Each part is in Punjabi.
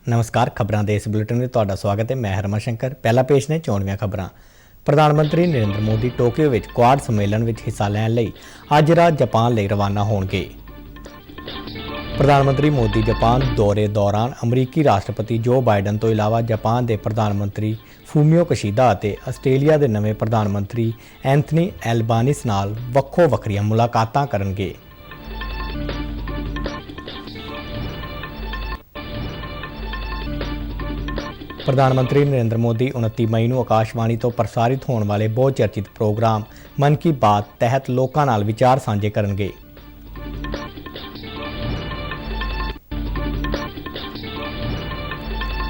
नमस्कार खबरां दे इस बुलेटिन में तुहाडा स्वागत है। मैं हरमन शंकर। पहला पेश ने चोणवीआं खबरां। प्रधानमंत्री नरेंद्र मोदी टोक्यो विच क्वाड सम्मेलन विच हिस्सा लैण लई अज रात जापान लई रवाना होणगे। प्रधानमंत्री मोदी जापान दौरे दौरान अमरीकी राष्ट्रपति जो बाइडन तो इलावा जापान के प्रधानमंत्री फूमियो किशिदा और आस्ट्रेलिया के नवे प्रधानमंत्री एंथनी एल्बानीस नाल वक्खो वक्खरियां मुलाकातां करनगे। प्रधानमंत्री नरेंद्र मोदी 29 मई को आकाशवाणी तो प्रसारित होने वाले बहुचर्चित प्रोग्राम मन की बात तहत लोकां नाल विचार साझे करनगे।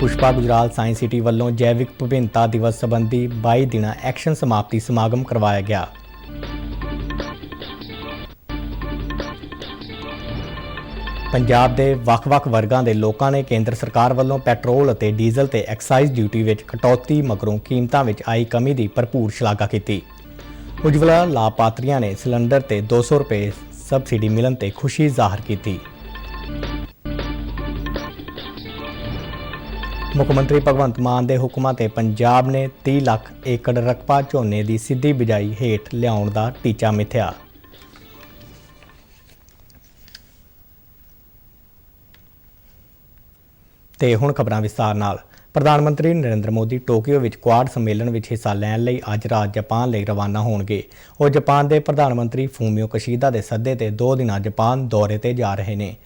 पुष्पा गुजराल साइंस सिटी वालों जैविक विभिन्नता दिवस संबंधी 22 दिना एक्शन समाप्ति समागम करवाया गया। पंजाब के ਵੱਖ-ਵੱਖ वर्गां के लोगों ने केंद्र सरकार वालों पैट्रोल और डीजल ते एक्साइज ड्यूटी विच कटौती मगरों कीमतां विच आई कमी की भरपूर शलाघा की। उज्जवला लाभार्थियों ने सिलेंडर ते 200 रुपए सबसिडी मिलन ते खुशी जाहिर की। मुख्यमंत्री भगवंत मान के हुक्मां ते पंजाब ने 30 लाख एकड़ रकबा झोने की सीधी बिजाई हेठ लियाउण दा टीचा मिथ्या। ते हुण खबरां विस्तार नाल। प्रधानमंत्री नरेंद्र मोदी टोक्यो विच क्वाड सम्मेलन विच हिस्सा लैण लई अज रात जापान लई रवाना होणगे। ਉਹ जापान के प्रधानमंत्री फूमियो किशिदा के सੱਦੇ ते 2 दिना जापान दौरे ते जा रहे ने।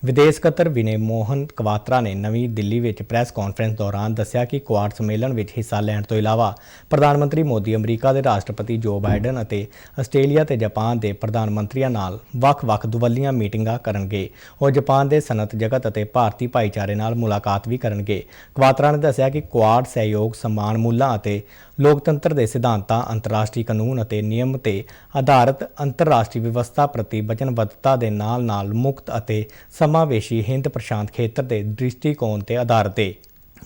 विदेश सकत्तर विनय मोहन क्वात्रा ने नवी दिल्ली विच प्रैस कॉन्फ्रेंस दौरान दस्सिया कि क्वाड सम्मेलन विच हिस्सा लैण तो इलावा प्रधानमंत्री मोदी अमरीका के राष्ट्रपति जो बाइडन और आस्ट्रेलिया ते जापान के प्रधानमंत्रियों नाल ਵੱਖ-ਵੱਖ दुवल्लियां मीटिंगां करनगे। और जापान के सनअत जगत और भारतीय भाईचारे नाल मुलाकात भी करनगे। क्वात्रा ने दस्सिया कि क्वाड सहयोग समान मुल्लां और लोकतंत्र के सिद्धांतां, अंतरराष्ट्रीय कानून और नियम ते आधारित अंतरराष्ट्रीय व्यवस्था प्रति वचनबद्धता के नाल मुक्त और समावेशी हिंद प्रशांत खेत्र के दृष्टिकोण ते आधारित है।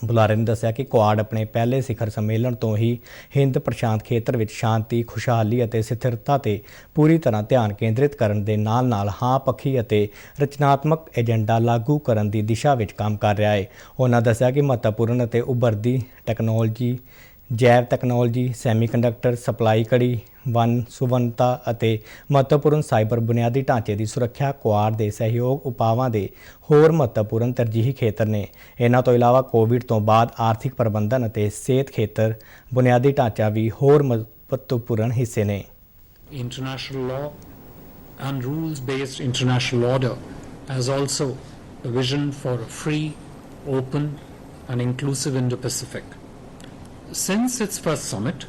बुलारे ने दस्सिया कि क्वाड अपने पहले शिखर सम्मेलन तो ही हिंद प्रशांत खेत्र में शांति, खुशहाली और स्थिरता ते पूरी तरह ध्यान केंद्रित करने के नाल हाँ पक्षी और रचनात्मक एजेंडा लागू करने की दिशा में काम कर रहा है। उन्होंने दस्सिया कि महत्वपूर्ण और उभरती टैक्नोलॉजी, जैव टैक्नोलॉजी, सैमीकंडक्टर सप्लाई कड़ी, वन सुवनता और महत्वपूर्ण साइबर बुनियादी ढांचे की सुरक्षा क्वाड के सहयोग उपावां के होर महत्वपूर्ण तरजीही खेत्र ने। इन्हां तो इलावा कोविड तो बाद आर्थिक प्रबंधन और सेहत खेत्र बुनियादी ढांचा भी होर महत्वपूर्ण हिस्से ने। International law and rules-based international order as also a vision for a free, open and inclusive Indo-Pacific. Since its first summit,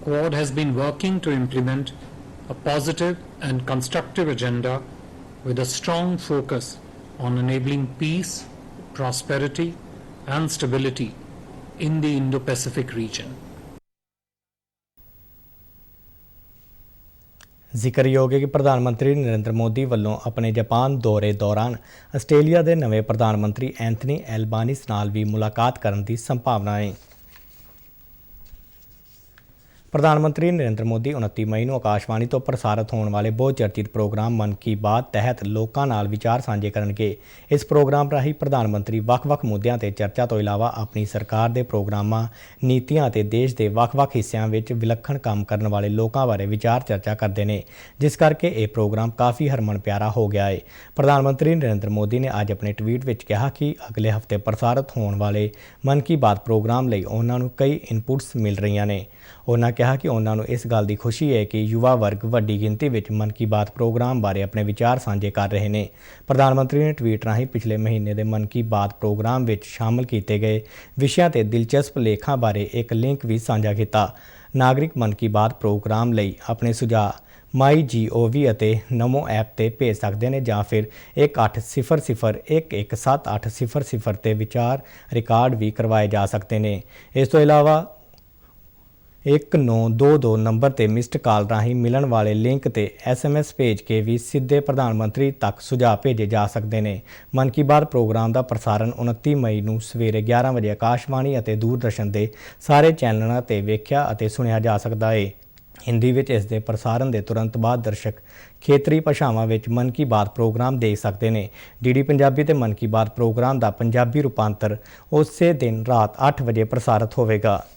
Quad has been working to implement a positive and constructive agenda with a strong focus on enabling peace, prosperity and stability in the Indo-Pacific region. जिक्रयोग है कि प्रधानमंत्री नरेंद्र मोदी वालों अपने जापान दौरे दौरान आस्ट्रेलिया के नवे प्रधानमंत्री एंथनी एल्बानीस नाल भी मुलाकात करने की संभावना है। प्रधानमंत्री नरेंद्र मोदी 29 मई को आकाशवाणी तो प्रसारित होने वाले बहुचर्चित प्रोग्राम मन की बात तहत लोगों नाल विचार साझे करनगे। इस प्रोग्राम राही प्रधानमंत्री ਵੱਖ-ਵੱਖ मुद्दों पर चर्चा तो इलावा अपनी सरकार के प्रोग्रामां, नीतियां और देश के ਵੱਖ-ਵੱਖ हिस्सों में विलक्षण काम करने वाले लोगों बारे विचार चर्चा करते हैं, जिस करके ये प्रोग्राम काफ़ी हरमन प्यारा हो गया है। प्रधानमंत्री नरेंद्र मोदी ने अज अपने ट्वीट में कहा कि अगले हफ्ते प्रसारित होने वाले मन की बात प्रोग्राम लई उन्होंने कई इनपुट्स मिल रही ने। उन्होंने कहा कि उन्होंने इस गल की खुशी है कि युवा वर्ग वड्डी गिनती में मन की बात प्रोग्राम बारे अपने विचार साझे कर रहे हैं। प्रधानमंत्री ने ट्वीट राही पिछले महीने के मन की बात प्रोग्राम में शामिल किए गए विषयों ते दिलचस्प लेखों बारे एक लिंक भी साझा किया। नागरिक मन की बात प्रोग्राम लई अपने सुझाव MyGov ਅਤੇ नमो ऐप ਤੇ भेज सकते हैं ਜਾਂ फिर 1800117800 ਤੇ विचार रिकॉर्ड भी करवाए जा सकते हैं। इस तो इलावा 1922 नंबर ते मिस्ड कॉल राही मिलन वाले लिंक ते SMS भेज के भी सीधे प्रधानमंत्री तक सुझाव भेजे जा सकते हैं। मन की बात प्रोग्राम का प्रसारण 29 मई को सवेरे 11 बजे आकाशवाणी और दूरदर्शन के सारे चैनलों पर वेख्या और सुनिया जा सकता है। ਹਿੰਦੀ ਵਿੱਚ ਇਸ ਦੇ ਪ੍ਰਸਾਰਣ ਦੇ ਤੁਰੰਤ ਬਾਅਦ ਦਰਸ਼ਕ ਖੇਤਰੀ ਭਾਸ਼ਾਵਾਂ ਵਿੱਚ ਮਨ ਕੀ ਬਾਤ ਪ੍ਰੋਗਰਾਮ ਦੇਖ ਸਕਦੇ ਨੇ। ਡੀਡੀ ਪੰਜਾਬੀ ਤੇ ਮਨ ਕੀ ਬਾਤ ਪ੍ਰੋਗਰਾਮ ਦਾ ਪੰਜਾਬੀ ਰੂਪਾਂਤਰ ਉਸੇ ਦਿਨ ਰਾਤ 8 ਵਜੇ ਪ੍ਰਸਾਰਿਤ ਹੋਵੇਗਾ।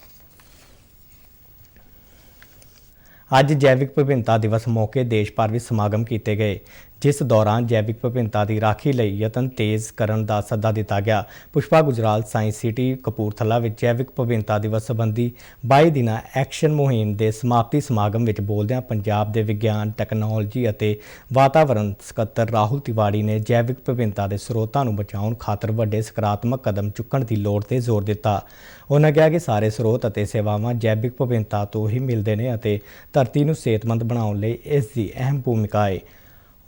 ਅੱਜ ਜੈਵਿਕ ਵਿਭਿੰਨਤਾ ਦਿਵਸ ਮੌਕੇ ਦੇਸ਼ ਭਰ ਵਿੱਚ ਸਮਾਗਮ ਕੀਤੇ ਗਏ, ਜਿਸ ਦੌਰਾਨ ਜੈਵਿਕ ਵਿਭਿੰਨਤਾ ਦੀ ਰਾਖੀ ਲਈ ਯਤਨ ਤੇਜ਼ ਕਰਨ ਦਾ ਸੱਦਾ ਦਿੱਤਾ ਗਿਆ। ਪੁਸ਼ਪਾ ਗੁਜਰਾਲ ਸਾਇੰਸ ਸਿਟੀ ਕਪੂਰਥਲਾ ਵਿੱਚ ਜੈਵਿਕ ਵਿਭਿੰਨਤਾ ਦਿਵਸ ਸੰਬੰਧੀ 22 ਦਿਨਾਂ ਐਕਸ਼ਨ ਮੁਹਿੰਮ ਦੇ ਸਮਾਪਤੀ ਸਮਾਗਮ ਵਿੱਚ ਬੋਲਦਿਆਂ ਪੰਜਾਬ ਦੇ ਵਿਗਿਆਨ, ਟੈਕਨੋਲੋਜੀ ਅਤੇ ਵਾਤਾਵਰਣ ਸਕੱਤਰ ਰਾਹੁਲ ਤਿਵਾੜੀ ਨੇ ਜੈਵਿਕ ਵਿਭਿੰਨਤਾ ਦੇ ਸਰੋਤਾਂ ਨੂੰ ਬਚਾਉਣ ਖਾਤਰ ਵੱਡੇ ਸਕਾਰਾਤਮਕ ਕਦਮ ਚੁੱਕਣ ਦੀ ਲੋੜ ਤੇ ਜ਼ੋਰ ਦਿੱਤਾ। ਉਹਨਾਂ ਕਿਹਾ ਕਿ ਸਾਰੇ ਸਰੋਤ ਅਤੇ ਸੇਵਾਵਾਂ ਜੈਵਿਕ ਵਿਭਿੰਨਤਾ ਤੋਂ ਹੀ ਮਿਲਦੇ ਨੇ ਅਤੇ ਧਰਤੀ ਨੂੰ ਸਿਹਤਮੰਦ ਬਣਾਉਣ ਲਈ ਇਸ ਦੀ ਅਹਿਮ ਭੂਮਿਕਾ ਹੈ।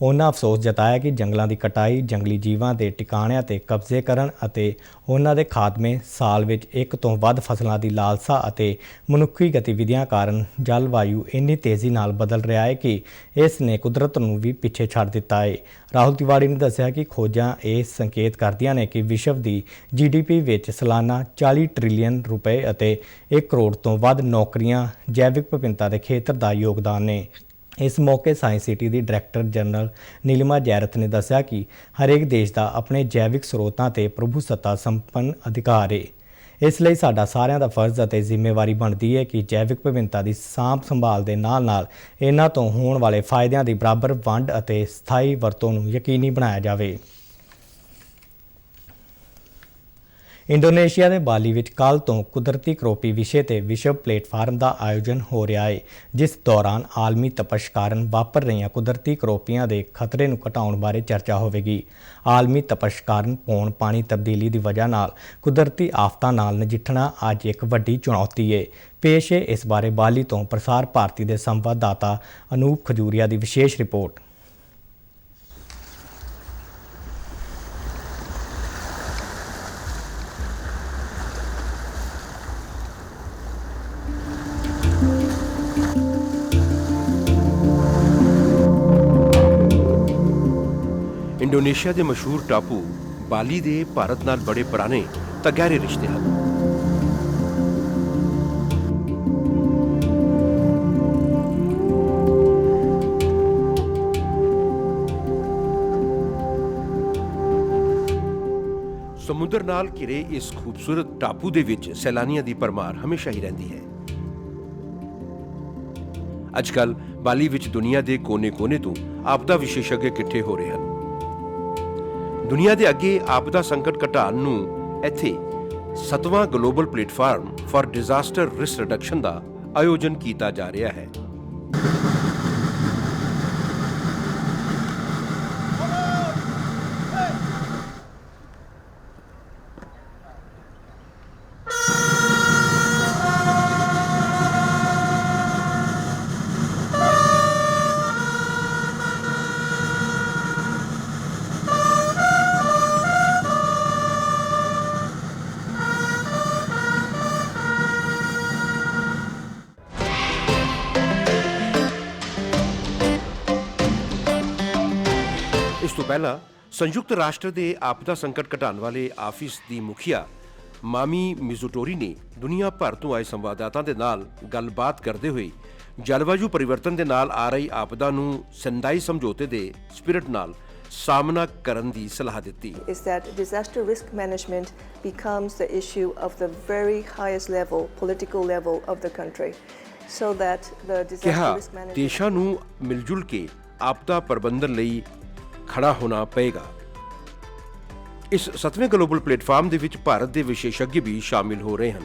ਉਹਨਾਂ ਅਫਸੋਸ ਜਤਾਇਆ ਕਿ ਜੰਗਲਾਂ ਦੀ ਕਟਾਈ, ਜੰਗਲੀ ਜੀਵਾਂ ਦੇ ਟਿਕਾਣਿਆਂ ਤੇ ਕਬਜ਼ੇ ਕਰਨ ਅਤੇ ਉਹਨਾਂ ਦੇ ਖਾਤਮੇ, ਸਾਲ ਵਿੱਚ ਇੱਕ ਤੋਂ ਵੱਧ ਫਸਲਾਂ ਦੀ ਲਾਲਸਾ ਅਤੇ ਮਨੁੱਖੀ ਗਤੀਵਿਧੀਆਂ ਕਾਰਨ ਜਲਵਾਯੂ ਇੰਨੀ ਤੇਜ਼ੀ ਨਾਲ ਬਦਲ ਰਿਹਾ ਹੈ ਕਿ ਇਸ ਨੇ ਕੁਦਰਤ ਨੂੰ ਵੀ ਪਿੱਛੇ ਛੱਡ ਦਿੱਤਾ ਹੈ। ਰਾਹੁਲ ਤਿਵਾੜੀ ਨੇ ਦੱਸਿਆ ਕਿ ਖੋਜਾਂ ਇਹ ਸੰਕੇਤ ਕਰਦੀਆਂ ਨੇ ਕਿ ਵਿਸ਼ਵ ਦੀ GDP ਵਿੱਚ ਸਾਲਾਨਾ 40 ਟ੍ਰਿਲੀਅਨ ਰੁਪਏ ਅਤੇ 1 ਕਰੋੜ ਤੋਂ ਵੱਧ ਨੌਕਰੀਆਂ ਜੈਵਿਕ ਵਿਭਿੰਨਤਾ ਦੇ ਖੇਤਰ ਦਾ ਯੋਗਦਾਨ ਨੇ। ਇਸ ਮੌਕੇ ਸਾਇੰਸ ਸਿਟੀ ਦੀ ਡਾਇਰੈਕਟਰ ਜਨਰਲ ਨੀਲਿਮਾ ਜੈਰਥ ਨੇ ਦੱਸਿਆ ਕਿ ਹਰੇਕ ਦੇਸ਼ ਦਾ ਆਪਣੇ ਜੈਵਿਕ ਸਰੋਤਾਂ ਤੇ ਪ੍ਰਭੂਸੱਤਾ ਸੰਪੰਨ ਅਧਿਕਾਰ ਹੈ। ਇਸ ਲਈ ਸਾਡਾ ਸਾਰਿਆਂ ਦਾ ਫਰਜ਼ ਅਤੇ ਜ਼ਿੰਮੇਵਾਰੀ ਬਣਦੀ ਹੈ ਕਿ ਜੈਵਿਕ ਵਿਭਿੰਨਤਾ ਦੀ ਸਾਂਭ ਸੰਭਾਲ ਦੇ ਨਾਲ-ਨਾਲ ਇਹਨਾਂ ਤੋਂ ਹੋਣ ਵਾਲੇ ਫਾਇਦਿਆਂ ਦੀ ਬਰਾਬਰ ਵੰਡ ਅਤੇ ਸਥਾਈ ਵਰਤੋਂ ਨੂੰ ਯਕੀਨੀ ਬਣਾਇਆ ਜਾਵੇ। ਇੰਡੋਨੇਸ਼ੀਆ ਦੇ ਬਾਲੀ ਵਿੱਚ ਕੱਲ੍ਹ ਤੋਂ ਕੁਦਰਤੀ ਕਰੋਪੀ ਵਿਸ਼ੇ ਤੇ ਵਿਸ਼ਵ ਪਲੇਟਫਾਰਮ ਦਾ ਆਯੋਜਨ ਹੋ ਰਿਹਾ ਹੈ, ਜਿਸ ਦੌਰਾਨ ਆਲਮੀ ਤਪਸ਼ ਕਾਰਨ ਵਾਪਰ ਰਹੀਆਂ ਕੁਦਰਤੀ ਕਰੋਪੀਆਂ ਦੇ ਖਤਰੇ ਨੂੰ ਘਟਾਉਣ ਬਾਰੇ ਚਰਚਾ ਹੋਵੇਗੀ। ਆਲਮੀ ਤਪਸ਼ ਕਾਰਨ ਪੌਣ ਪਾਣੀ ਤਬਦੀਲੀ ਦੀ ਵਜ੍ਹਾ ਨਾਲ ਕੁਦਰਤੀ ਆਫਤਾਂ ਨਾਲ ਨਜਿੱਠਣਾ ਅੱਜ ਇੱਕ ਵੱਡੀ ਚੁਣੌਤੀ ਹੈ। ਪੇਸ਼ ਹੈ ਇਸ ਬਾਰੇ ਬਾਲੀ ਤੋਂ ਪ੍ਰਸਾਰ ਭਾਰਤੀ ਦੇ ਸੰਵਾਦਦਾਤਾ ਅਨੂਪ ਖਜੂਰੀਆ ਦੀ ਵਿਸ਼ੇਸ਼ ਰਿਪੋਰਟ। ਇੰਡੋਨੇਸ਼ੀਆ ਦੇ ਮਸ਼ਹੂਰ ਟਾਪੂ ਬਾਲੀ ਦੇ ਭਾਰਤ ਨਾਲ ਬੜੇ ਪੁਰਾਣੇ ਤਾਂ ਗਹਿਰੇ ਰਿਸ਼ਤੇ ਹਨ। ਸਮੁੰਦਰ ਨਾਲ ਘਿਰੇ ਇਸ ਖੂਬਸੂਰਤ ਟਾਪੂ ਦੇ ਵਿੱਚ ਸੈਲਾਨੀਆਂ ਦੀ ਭਰਮਾਰ ਹਮੇਸ਼ਾ ਹੀ ਰਹਿੰਦੀ ਹੈ। ਅੱਜਕੱਲ ਬਾਲੀ ਵਿੱਚ ਦੁਨੀਆ ਦੇ ਕੋਨੇ-ਕੋਨੇ ਤੋਂ ਆਪਦਾ ਵਿਸ਼ੇਸ਼ੱਗ ਇਕੱਠੇ ਹੋ ਰਹੇ ਹਨ। ਦੁਨੀਆ ਦੇ ਅੱਗੇ ਆਪਦਾ ਸੰਕਟ ਘਟਾਉਣ ਨੂੰ ਇੱਥੇ 7ਵਾਂ global platform for disaster risk reduction ਦਾ ਆਯੋਜਨ ਕੀਤਾ ਜਾ ਰਿਹਾ ਹੈ। ਇਸ ਤੋਂ ਪਹਿਲਾਂ ਸੰਯੁਕਤ ਰਾਸ਼ਟਰ ਦੇ ਆਪਦਾ ਸੰਕਟ ਘਟਾਉਣ ਵਾਲੇ ਆਫਿਸ ਦੀ ਮੁਖੀਆ ਮਾਮੀ ਮਿਜ਼ੂਟੋਰੀ ਨੇ ਦੁਨੀਆ ਭਰ ਤੋਂ ਆਏ ਸੰਵਾਦਦਾਤਾਵਾਂ ਦੇ ਨਾਲ ਗੱਲਬਾਤ ਕਰਦੇ ਹੋਏ ਜਲਵਾਯੂ ਪਰਿਵਰਤਨ ਦੇ ਨਾਲ ਆ ਰਹੀ ਆਪਦਾ ਨੂੰ ਸੰਦਾਈ ਸਮਝੌਤੇ ਦੇ ਸਪਿਰਿਟ ਨਾਲ ਸਾਹਮਣਾ ਕਰਨ ਦੀ ਸਲਾਹ ਦਿੱਤੀ। Is that disaster risk management becomes the issue of the very highest level, political level of the country, so that the disaster risk management ਦੇਸ਼ਾਂ ਨੂੰ ਮਿਲਜੁਲ ਕੇ ਆਪਦਾ ਪ੍ਰਬੰਧਨ ਲਈ ਖੜਾ ਹੋਣਾ ਪਏਗਾ। ਇਸ 7ਵੇਂ ਗਲੋਬਲ ਪਲੇਟਫਾਰਮ ਦੇ ਵਿੱਚ ਭਾਰਤ ਦੇ ਵਿਸ਼ੇਸ਼ੱਗ ਵੀ ਸ਼ਾਮਿਲ ਹੋ ਰਹੇ ਹਨ।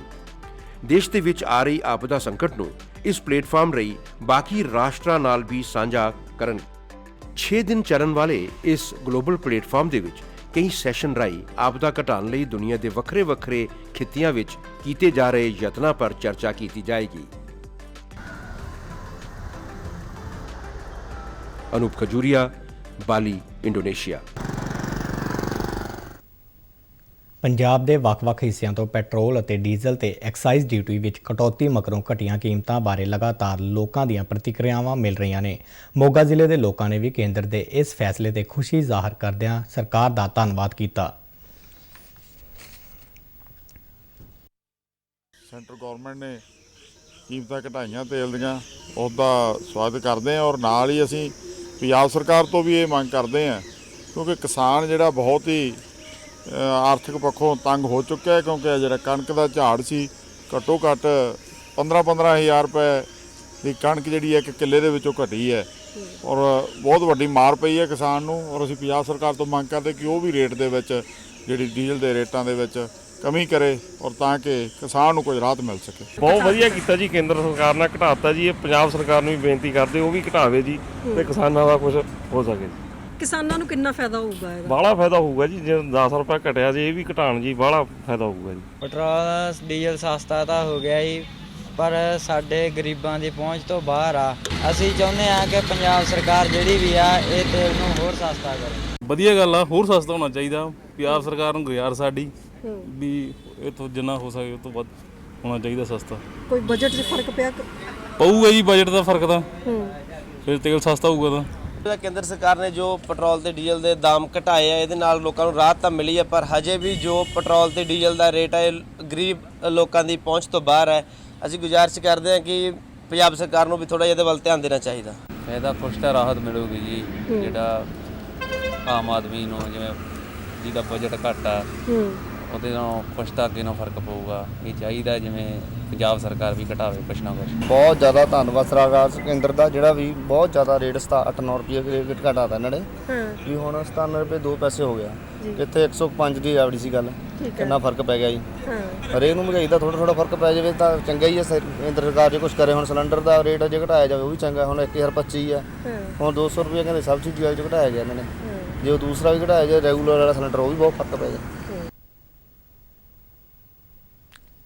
ਦੇਸ਼ ਦੇ ਵਿੱਚ ਆ ਰਹੀ ਆਪਦਾ ਸੰਕਟ ਨੂੰ ਇਸ ਪਲੇਟਫਾਰਮ ਰਾਹੀਂ ਬਾਕੀ ਰਾਸ਼ਟਰਾਂ ਨਾਲ ਵੀ ਸਾਂਝਾ ਕਰਨ। 6 ਦਿਨ ਚੱਲਣ ਵਾਲੇ ਇਸ ਗਲੋਬਲ ਪਲੇਟਫਾਰਮ ਦੇ ਵਿੱਚ ਕਈ ਸੈਸ਼ਨ ਰਾਹੀਂ ਆਪਦਾ ਘਟਾਉਣ ਲਈ ਦੁਨੀਆ ਦੇ ਵੱਖਰੇ-ਵੱਖਰੇ ਖਿੱਤਿਆਂ ਵਿੱਚ ਕੀਤੇ ਜਾ ਰਹੇ ਯਤਨਾਂ ਪਰ ਚਰਚਾ ਕੀਤੀ ਜਾਏਗੀ। ਅਨੂਪ ਖਜੂਰੀਆ, ਬਾਲੀ, ਇੰਡੋਨੇਸ਼ੀਆ। ਪੰਜਾਬ ਦੇ ਵੱਖ-ਵੱਖ ਹਿੱਸਿਆਂ ਤੋਂ ਪੈਟਰੋਲ ਅਤੇ ਡੀਜ਼ਲ ਤੇ ਐਕਸਾਈਜ਼ ਡਿਊਟੀ ਵਿੱਚ ਕਟੌਤੀ ਮਗਰੋਂ ਘਟੀਆਂ ਕੀਮਤਾਂ ਬਾਰੇ ਲਗਾਤਾਰ ਲੋਕਾਂ ਦੀਆਂ ਪ੍ਰਤੀਕਿਰਿਆਵਾਂ ਮਿਲ ਰਹੀਆਂ ਨੇ। ਮੋਗਾ ਜ਼ਿਲ੍ਹੇ ਦੇ ਲੋਕਾਂ ਨੇ ਵੀ ਕੇਂਦਰ ਦੇ ਇਸ ਫੈਸਲੇ ਤੇ ਖੁਸ਼ੀ ਜ਼ਾਹਰ ਕਰਦਿਆਂ ਸਰਕਾਰ ਦਾ ਧੰਨਵਾਦ ਕੀਤਾ। ਸੈਂਟਰ ਗਵਰਨਮੈਂਟ ਨੇ ਕੀਮਤਾਂ ਘਟਾਈਆਂ ਤੇਲ ਦੀਆਂ, ਉਸ ਦਾ ਸਵਾਗਤ ਕਰਦੇ ਹਾਂ। ਔਰ ਨਾਲ ਹੀ ਅਸੀਂ ਪੰਜਾਬ ਸਰਕਾਰ ਤੋਂ ਵੀ ਇਹ ਮੰਗ ਕਰਦੇ ਹਾਂ, ਕਿਉਂਕਿ ਕਿਸਾਨ ਜਿਹੜਾ ਬਹੁਤ ਹੀ ਆਰਥਿਕ ਪੱਖੋਂ ਤੰਗ ਹੋ ਚੁੱਕਿਆ ਹੈ, ਕਿਉਂਕਿ ਜਿਹੜਾ ਕਣਕ ਦਾ ਝਾੜ ਸੀ ਘੱਟੋ ਘੱਟ 15-15 ਹਜ਼ਾਰ ਰੁਪਏ ਦੀ ਕਣਕ ਜਿਹੜੀ ਹੈ ਇੱਕ ਕਿੱਲੇ ਦੇ ਵਿੱਚੋਂ ਘਟੀ ਹੈ ਔਰ ਬਹੁਤ ਵੱਡੀ ਮਾਰ ਪਈ ਹੈ ਕਿਸਾਨ ਨੂੰ। ਔਰ ਅਸੀਂ ਪੰਜਾਬ ਸਰਕਾਰ ਤੋਂ ਮੰਗ ਕਰਦੇ ਕਿ ਉਹ ਵੀ ਰੇਟ ਦੇ ਵਿੱਚ ਜਿਹੜੀ ਡੀਜ਼ਲ ਦੇ ਰੇਟਾਂ ਦੇ ਵਿੱਚ ਕਮੀ ਕਰੇ ਔਰ ਤਾਂ ਕਿ ਕਿਸਾਨ ਨੂੰ ਕੁਝ ਰਾਹਤ ਮਿਲ ਸਕੇ। ਬਹੁਤ ਵਧੀਆ ਕੀਤਾ ਜੀ, ਕੇਂਦਰ ਸਰਕਾਰ ਨੇ ਘਟਾਤਾ ਜੀ। ਇਹ ਪੰਜਾਬ ਸਰਕਾਰ ਨੂੰ ਵੀ ਬੇਨਤੀ ਕਰਦੇ ਉਹ ਵੀ ਘਟਾਵੇ ਜੀ ਤੇ ਕਿਸਾਨਾਂ ਦਾ ਕੁਝ ਹੋ ਸਕੇ ਜੀ। ਕਿਸਾਨਾਂ ਨੂੰ ਕਿੰਨਾ ਫਾਇਦਾ ਹੋਊਗਾ ਇਹਦਾ? ਬਾਹਲਾ ਫਾਇਦਾ ਹੋਊਗਾ ਜੀ, ਜੇ 10 ਰੁਪਏ ਘਟਿਆ ਜੇ ਇਹ ਵੀ ਘਟਾਣ ਜੀ, ਬਾਹਲਾ ਫਾਇਦਾ ਹੋਊਗਾ ਜੀ। ਪੈਟਰੋਲ ਡੀਜ਼ਲ ਸਸਤਾ ਤਾਂ ਹੋ ਗਿਆ ਜੀ, ਪਰ ਸਾਡੇ ਗਰੀਬਾਂ ਦੀ ਪਹੁੰਚ ਤੋਂ ਬਾਹਰ ਆ। ਅਸੀਂ ਚਾਹੁੰਦੇ ਹਾਂ ਕਿ ਪੰਜਾਬ ਸਰਕਾਰ ਜਿਹੜੀ ਵੀ ਆ ਇਹ ਤੇਲ ਨੂੰ ਹੋਰ ਸਸਤਾ ਕਰੇ। ਵਧੀਆ ਗੱਲ ਆ, ਹੋਰ ਸਸਤਾ ਹੋਣਾ ਚਾਹੀਦਾ। ਪੰਜਾਬ ਸਰਕਾਰ ਨੂੰ ਗੁਜ਼ਾਰਿਸ਼ ਸਾਡੀ ਵੀ ਇਹ ਤੋਂ ਜਿੰਨਾ ਹੋ ਸਕੇ ਉਹ ਤੋਂ ਵੱਧ ਹੋਣਾ ਚਾਹੀਦਾ ਸਸਤਾ। ਕੋਈ ਬਜਟ 'ਚ ਫਰਕ ਪਿਆ? ਪਊਗਾ ਜੀ ਬਜਟ ਦਾ ਫਰਕ ਤਾਂ, ਫਿਰ ਤੇਲ ਸਸਤਾ ਹੋਊਗਾ ਤਾਂ। ਕੇਂਦਰ ਸਰਕਾਰ ਨੇ ਜੋ ਪੈਟਰੋਲ ਤੇ ਡੀਜ਼ਲ ਦੇ ਦਾਮ ਘਟਾਏ ਆ, ਇਹਦੇ ਨਾਲ ਲੋਕਾਂ ਨੂੰ ਰਾਹਤ ਤਾਂ ਮਿਲੀ ਹੈ, ਪਰ ਹਜੇ ਵੀ ਜੋ ਪੈਟਰੋਲ ਤੇ ਡੀਜ਼ਲ ਦਾ ਰੇਟ ਹੈ ਗਰੀਬ ਲੋਕਾਂ ਦੀ ਪਹੁੰਚ ਤੋਂ ਬਾਹਰ ਹੈ। ਅਸੀਂ ਗੁਜ਼ਾਰਿਸ਼ ਕਰਦੇ ਹਾਂ ਕਿ ਪੰਜਾਬ ਸਰਕਾਰ ਨੂੰ ਵੀ ਥੋੜ੍ਹਾ ਜਿਹਾ ਇਹਦੇ ਵੱਲ ਧਿਆਨ ਦੇਣਾ ਚਾਹੀਦਾ। ਫਾਇਦਾ ਕੁਛ ਤਾਂ ਰਾਹਤ ਮਿਲੂਗੀ ਜੀ, ਜਿਹੜਾ ਆਮ ਆਦਮੀ ਨੂੰ ਜਿਵੇਂ ਜਿਹਦਾ ਬਜਟ ਘੱਟ ਆ ਉਹਦੇ ਨਾਲੋਂ ਕੁਛ ਤਾਂ ਅੱਗੇ ਨਾਲੋਂ ਫਰਕ ਪਊਗਾ। ਇਹ ਚਾਹੀਦਾ ਜਿਵੇਂ ਪੰਜਾਬ ਸਰਕਾਰ ਵੀ ਘਟਾਵੇ ਕੁਛ ਨਾ ਕੁਛ। ਬਹੁਤ ਜ਼ਿਆਦਾ ਧੰਨਵਾਦ ਸਰਕਾਰ ਕੇਂਦਰ ਦਾ, ਜਿਹੜਾ ਵੀ ਬਹੁਤ ਜ਼ਿਆਦਾ ਰੇਟ 8-9 ਰੁਪਏ ਰੇਟ ਘਟਾਤਾ ਇਹਨਾਂ ਨੇ ਵੀ ਹੁਣ 97 ਰੁਪਏ 2 ਪੈਸੇ ਹੋ ਗਿਆ। ਇੱਥੇ 105 ਦੀ ਆਵੜੀ ਸੀ ਗੱਲ, ਕਿੰਨਾ ਫਰਕ ਪੈ ਗਿਆ ਜੀ। ਹਰੇਕ ਨੂੰ ਮਹਿੰਗਾਈ ਦਾ ਥੋੜਾ ਫਰਕ ਪੈ ਜਾਵੇ ਤਾਂ ਚੰਗਾ ਹੀ ਹੈ। ਕੇਂਦਰ ਸਰਕਾਰ ਜੇ ਕੁਛ ਕਰੇ, ਹੁਣ ਸਿਲੰਡਰ ਦਾ ਰੇਟ ਜੇ ਘਟਾਇਆ ਜਾਵੇ ਉਹ ਵੀ ਚੰਗਾ। ਹੁਣ 1025 ਹੈ, ਹੁਣ 200 ਰੁਪਏ ਕਹਿੰਦੇ ਸਬਸਿਡੀ ਵਾਲੇ 'ਚ ਘਟਾਇਆ ਗਿਆ ਇਹਨਾਂ ਨੇ। ਜੇ ਉਹ ਦੂਸਰਾ ਵੀ ਘਟਾਇਆ ਜਾਵੇ ਰੈਗੂਲਰ ਵਾਲਾ ਸਿਲੰਡਰ, ਉਹ ਵੀ ਬਹੁਤ ਫਰਕ ਪੈ ਗਿਆ।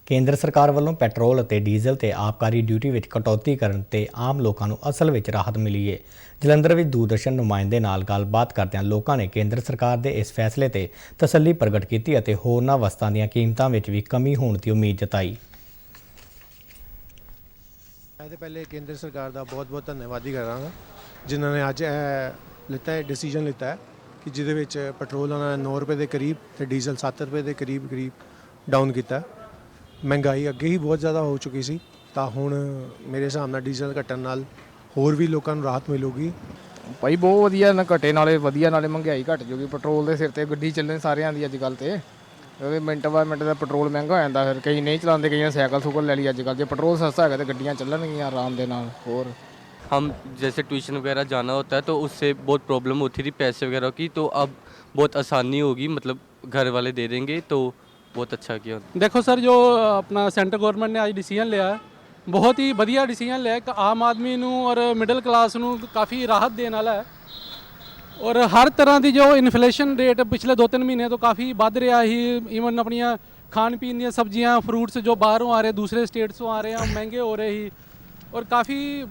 ਕੇਂਦਰ ਸਰਕਾਰ ਵੱਲੋਂ ਪੈਟਰੋਲ ਅਤੇ ਡੀਜ਼ਲ ਤੇ ਆਬਕਾਰੀ ਡਿਊਟੀ ਵਿੱਚ ਕਟੌਤੀ ਕਰਨ ਤੇ ਆਮ ਲੋਕਾਂ ਨੂੰ ਅਸਲ ਵਿੱਚ ਰਾਹਤ ਮਿਲੀ ਹੈ। ਜਲੰਧਰ ਵਿੱਚ ਦੂਰਦਰਸ਼ਨ ਨੁਮਾਇੰਦੇ ਨਾਲ ਗੱਲਬਾਤ ਕਰਦਿਆਂ ਲੋਕਾਂ ਨੇ ਕੇਂਦਰ ਸਰਕਾਰ ਦੇ ਇਸ ਫੈਸਲੇ ਤੇ ਤਸੱਲੀ ਪ੍ਰਗਟ ਕੀਤੀ ਅਤੇ ਹੋਰਨਾਂ ਵਸਤਾਂ ਦੀਆਂ ਕੀਮਤਾਂ ਵਿੱਚ ਵੀ ਕਮੀ ਹੋਣ ਦੀ ਉਮੀਦ ਜਤਾਈ। ਇਹਦੇ ਪਹਿਲੇ ਕੇਂਦਰ ਸਰਕਾਰ ਦਾ ਬਹੁਤ ਧੰਨਵਾਦੀ ਕਰਾਂਗਾ, ਜਿਨ੍ਹਾਂ ਨੇ ਅੱਜ ਇਹ ਲਿੱਤਾ ਹੈ ਡਿਸੀਜਨ ਲਿੱਤਾ ਹੈ ਕਿ ਜਿਹਦੇ ਵਿੱਚ ਪੈਟਰੋਲ ਉਹਨਾਂ ਨੇ 9 ਰੁਪਏ ਦੇ ਕਰੀਬ ਤੇ ਡੀਜ਼ਲ 7 ਰੁਪਏ ਦੇ ਕਰੀਬ ਡਾਊਨ ਕੀਤਾ। ਮਹਿੰਗਾਈ ਅੱਗੇ ਹੀ ਬਹੁਤ ਜ਼ਿਆਦਾ ਹੋ ਚੁੱਕੀ ਸੀ, ਤਾਂ ਹੁਣ ਮੇਰੇ ਹਿਸਾਬ ਨਾਲ ਡੀਜ਼ਲ ਘਟਣ ਨਾਲ ਹੋਰ ਵੀ ਲੋਕਾਂ ਨੂੰ ਰਾਹਤ ਮਿਲੂਗੀ। ਭਾਈ ਬਹੁਤ ਵਧੀਆ ਨਾ ਘਟੇ, ਨਾਲੇ ਵਧੀਆ ਨਾਲੇ ਮਹਿੰਗਾਈ ਘਟ ਜੂਗੀ। ਪੈਟਰੋਲ ਦੇ ਸਿਰ ਤੇ ਗੱਡੀ ਚੱਲਣ ਸਾਰਿਆਂ ਦੀ ਅੱਜ ਕੱਲ੍ਹ ਤੇ ਮਿੰਟ ਬਾਅਦ ਮਿੰਟ ਦਾ ਪੈਟਰੋਲ ਮਹਿੰਗਾ ਹੋ ਜਾਂਦਾ, ਫਿਰ ਕਈ ਨਹੀਂ ਚਲਾਉਂਦੇ, ਕਈਆਂ ਸਾਈਕਲ ਸੁਕਲ ਲੈ ਲਈ ਅੱਜ ਕੱਲ੍ਹ। ਜੇ ਪੈਟਰੋਲ ਸਸਤਾ ਹੈਗਾ ਤਾਂ ਗੱਡੀਆਂ ਚੱਲਣਗੀਆਂ ਆਰਾਮ ਦੇ ਨਾਲ। ਹੋਰ हम जैसे ट्यूशन वगैरह जाना होता है तो उससे बहुत प्रॉब्लम होती थी पैसे वगैरह की, तो अब बहुत आसानी होगी, मतलब घर वाले दे देंगे तो बहुत अच्छा किया। देखो सर, जो अपना सेंटर गवर्नमेंट ने आज डिसीजन लिया है, बहुत ही ਵਧੀਆ डिसीजन लिया कि आम आदमी ਨੂੰ ਔਰ ਮਿਡਲ ਕਲਾਸ ਨੂੰ ਕਾਫੀ ਰਾਹਤ ਦੇਣ ਵਾਲਾ ਹੈ। ਔਰ ਹਰ ਤਰ੍ਹਾਂ ਦੀ ਜੋ ਇਨਫਲੇਸ਼ਨ ਰੇਟ ਪਿਛਲੇ 2-3 ਮਹੀਨੇ ਤੋਂ ਕਾਫੀ ਵੱਧ ਰਿਹਾ ਹੀ। ਈਵਨ ਆਪਣੀਆਂ ਖਾਣ ਪੀਣ ਦੀਆਂ ਸਬਜ਼ੀਆਂ ਫਰੂਟਸ ਜੋ ਬਾਹਰੋਂ ਆ ਰਹੇ, ਦੂਸਰੇ ਸਟੇਟਸ ਤੋਂ ਆ ਰਹੇ ਆ, ਮਹਿੰਗੇ ਹੋ ਰਹੇ ਹੀ ਔਰ ਕਾਫੀ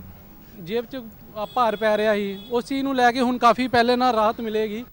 ਜੇਬ 'ਚ ਭਾਰ ਪੈ ਰਿਹਾ ਸੀ। ਉਸ ਚੀਜ਼ ਨੂੰ ਲੈ ਕੇ ਹੁਣ ਕਾਫੀ ਪਹਿਲੇ ਨਾਲ ਰਾਹਤ ਮਿਲੇਗੀ।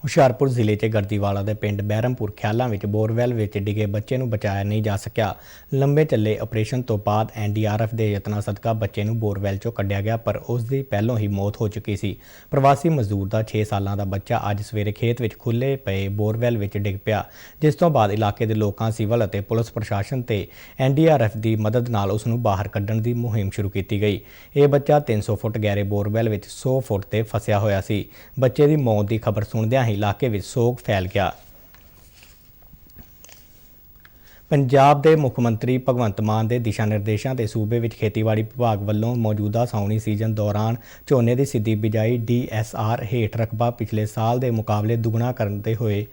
ਹੁਸ਼ਿਆਰਪੁਰ ਜ਼ਿਲ੍ਹੇ 'ਚ ਗਰਦੀਵਾਲਾ ਦੇ ਪਿੰਡ ਬਹਿਰਮਪੁਰ ਖਿਆਲਾਂ ਵਿੱਚ ਬੋਰਵੈਲ ਵਿੱਚ ਡਿੱਗੇ ਬੱਚੇ ਨੂੰ ਬਚਾਇਆ ਨਹੀਂ ਜਾ ਸਕਿਆ। ਲੰਬੇ ਚੱਲੇ ਆਪਰੇਸ਼ਨ ਤੋਂ ਬਾਅਦ ਐਨਡੀਆਰਐਫ ਦੇ ਯਤਨਾਂ ਸਦਕਾ ਬੱਚੇ ਨੂੰ ਬੋਰਵੈਲ 'ਚੋਂ ਕੱਢਿਆ ਗਿਆ, ਪਰ ਉਸ ਦੀ ਪਹਿਲੋਂ ਹੀ ਮੌਤ ਹੋ ਚੁੱਕੀ ਸੀ। ਪ੍ਰਵਾਸੀ ਮਜ਼ਦੂਰ ਦਾ 6 ਸਾਲਾਂ ਦਾ ਬੱਚਾ ਅੱਜ ਸਵੇਰੇ ਖੇਤ ਵਿੱਚ ਖੁੱਲ੍ਹੇ ਪਏ ਬੋਰਵੈਲ ਵਿੱਚ ਡਿੱਗ ਪਿਆ, ਜਿਸ ਤੋਂ ਬਾਅਦ ਇਲਾਕੇ ਦੇ ਲੋਕਾਂ, ਸਿਵਲ ਅਤੇ ਪੁਲਿਸ ਪ੍ਰਸ਼ਾਸਨ ਤੇ ਐਨਡੀਆਰਐਫ ਦੀ ਮਦਦ ਨਾਲ ਉਸ ਨੂੰ ਬਾਹਰ ਕੱਢਣ ਦੀ ਮੁਹਿੰਮ ਸ਼ੁਰੂ ਕੀਤੀ ਗਈ। ਇਹ ਬੱਚਾ 300 ਫੁੱਟ ਗਹਿਰੇ ਬੋਰਵੈਲ ਵਿੱਚ 100 ਫੁੱਟ ਤੇ ਫਸਿਆ ਹੋਇਆ ਸੀ। ਬੱਚੇ ਦੀ ਮੌਤ ਦੀ ਖਬਰ ਸੁਣਦਿਆਂ ਇਲਾਕੇ ਵਿੱਚ ਸੋਗ ਫੈਲ ਗਿਆ। ਪੰਜਾਬ ਦੇ ਮੁੱਖ ਮੰਤਰੀ ਭਗਵੰਤ ਮਾਨ ਦੇ ਦਿਸ਼ਾ ਨਿਰਦੇਸ਼ਾਂ ਤੇ ਸੂਬੇ ਵਿੱਚ ਖੇਤੀਬਾੜੀ ਵਿਭਾਗ ਵੱਲੋਂ ਮੌਜੂਦਾ ਸਾਉਣੀ ਸੀਜ਼ਨ ਦੌਰਾਨ ਝੋਨੇ ਦੀ ਸਿੱਧੀ ਬਿਜਾਈ DSR ਹੇਠ ਰਕਬਾ ਪਿਛਲੇ ਸਾਲ ਦੇ ਮੁਕਾਬਲੇ ਦੁੱਗਣਾ ਕਰਦੇ ਹੋਏ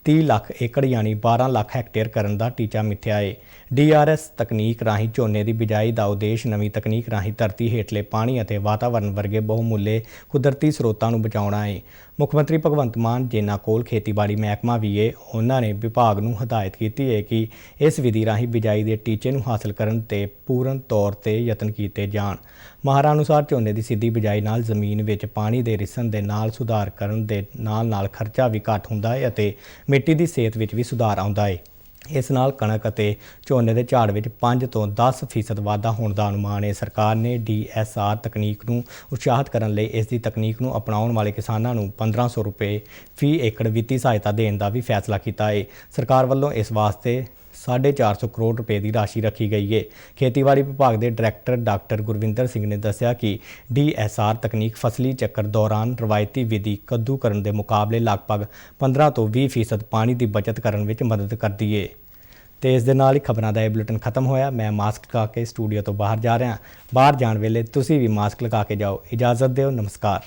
30 ਲੱਖ ਏਕੜ ਯਾਨੀ 12 ਲੱਖ ਹੈਕਟੇਅਰ ਕਰਨ ਦਾ ਟੀਚਾ ਮਿੱਥਿਆ ਹੈ। DRS ਤਕਨੀਕ ਰਾਹੀਂ ਝੋਨੇ ਦੀ ਬਿਜਾਈ ਦਾ ਉਦੇਸ਼ ਨਵੀਂ ਤਕਨੀਕ ਰਾਹੀਂ ਧਰਤੀ ਹੇਠਲੇ ਪਾਣੀ ਅਤੇ ਵਾਤਾਵਰਣ ਵਰਗੇ ਬਹੁਮੁੱਲੇ ਕੁਦਰਤੀ ਸਰੋਤਾਂ ਨੂੰ ਬਚਾਉਣਾ ਹੈ। ਮੁੱਖ ਮੰਤਰੀ ਭਗਵੰਤ ਮਾਨ ਜਿਨ੍ਹਾਂ ਕੋਲ ਖੇਤੀਬਾੜੀ ਮਹਿਕਮਾ ਵੀ ਹੈ, ਉਹਨਾਂ ਨੇ ਵਿਭਾਗ ਨੂੰ ਹਦਾਇਤ ਕੀਤੀ ਹੈ ਕਿ ਇਸ ਵਿਧੀ ਰਾਹੀਂ ਬਿਜਾਈ ਦੇ ਟੀਚੇ ਨੂੰ ਹਾਸਲ ਕਰਨ ਤੇ ਪੂਰਨ ਤੌਰ ਤੇ ਯਤਨ ਕੀਤੇ ਜਾਣ। ਮਾਹਰਾਂ ਅਨੁਸਾਰ ਝੋਨੇ ਦੀ ਸਿੱਧੀ ਬਿਜਾਈ ਨਾਲ ਜ਼ਮੀਨ ਵਿੱਚ ਪਾਣੀ ਦੇ ਰਿਸਣ ਦੇ ਨਾਲ ਸੁਧਾਰ ਕਰਨ ਦੇ ਨਾਲ ਖਰਚਾ ਵੀ ਘੱਟ ਹੁੰਦਾ ਹੈ ਅਤੇ ਮਿੱਟੀ ਦੀ ਸਿਹਤ ਵਿੱਚ ਵੀ ਸੁਧਾਰ ਆਉਂਦਾ ਹੈ। ਇਸ ਨਾਲ ਕਣਕ ਅਤੇ ਝੋਨੇ ਦੇ ਝਾੜ ਵਿੱਚ 5 ਤੋਂ 10% ਵਾਧਾ ਹੋਣ ਦਾ ਅਨੁਮਾਨ ਹੈ। ਸਰਕਾਰ ਨੇ DSR ਤਕਨੀਕ ਨੂੰ ਉਤਸ਼ਾਹਿਤ ਕਰਨ ਲਈ ਇਸ ਦੀ ਤਕਨੀਕ ਨੂੰ ਅਪਣਾਉਣ ਵਾਲੇ ਕਿਸਾਨਾਂ ਨੂੰ 1500 ਰੁਪਏ ਫੀ ਏਕੜ ਵਿੱਤੀ ਸਹਾਇਤਾ ਦੇਣ ਦਾ ਵੀ ਫੈਸਲਾ ਕੀਤਾ ਹੈ। ਸਰਕਾਰ ਵੱਲੋਂ ਇਸ ਵਾਸਤੇ 450 ਕਰੋੜ ਰੁਪਏ ਦੀ ਰਾਸ਼ि ਰੱਖੀ ਗਈ ਹੈ। ਖੇਤੀਬਾੜੀ ਵਿਭਾਗ ਦੇ ਡਾਇਰੈਕਟਰ ਡਾਕਟਰ ਗੁਰਵਿੰਦਰ ਸਿੰਘ ਨੇ ਦੱਸਿਆ ਕਿ DSR ਤਕਨੀਕ ਫਸਲੀ ਚੱਕਰ ਦੌਰਾਨ ਰਵਾਇਤੀ ਵਿਧੀ ਕੱਦੂ ਕਰਨ ਦੇ ਮੁਕਾਬਲੇ ਲਗਭਗ 15 ਤੋਂ 20% ਪਾਣੀ ਦੀ ਬਚਤ ਕਰਨ ਵਿੱਚ ਮਦਦ ਕਰਦੀ ਹੈ। ਤੇ ਇਸ ਦੇ ਨਾਲ ਹੀ ਖਬਰਾਂ ਦਾ ਇਹ ਬੁਲੇਟਿਨ ਖਤਮ ਹੋਇਆ। ਮੈਂ ਮਾਸਕ ਲਗਾ ਕੇ ਸਟੂਡੀਓ ਤੋਂ ਬਾਹਰ ਜਾ ਰਿਹਾ। ਬਾਹਰ ਜਾਣ ਵੇਲੇ ਤੁਸੀਂ ਵੀ ਮਾਸਕ ਲਗਾ ਕੇ ਜਾਓ। ਇਜਾਜ਼ਤ ਦਿਓ। ਨਮਸਕਾਰ।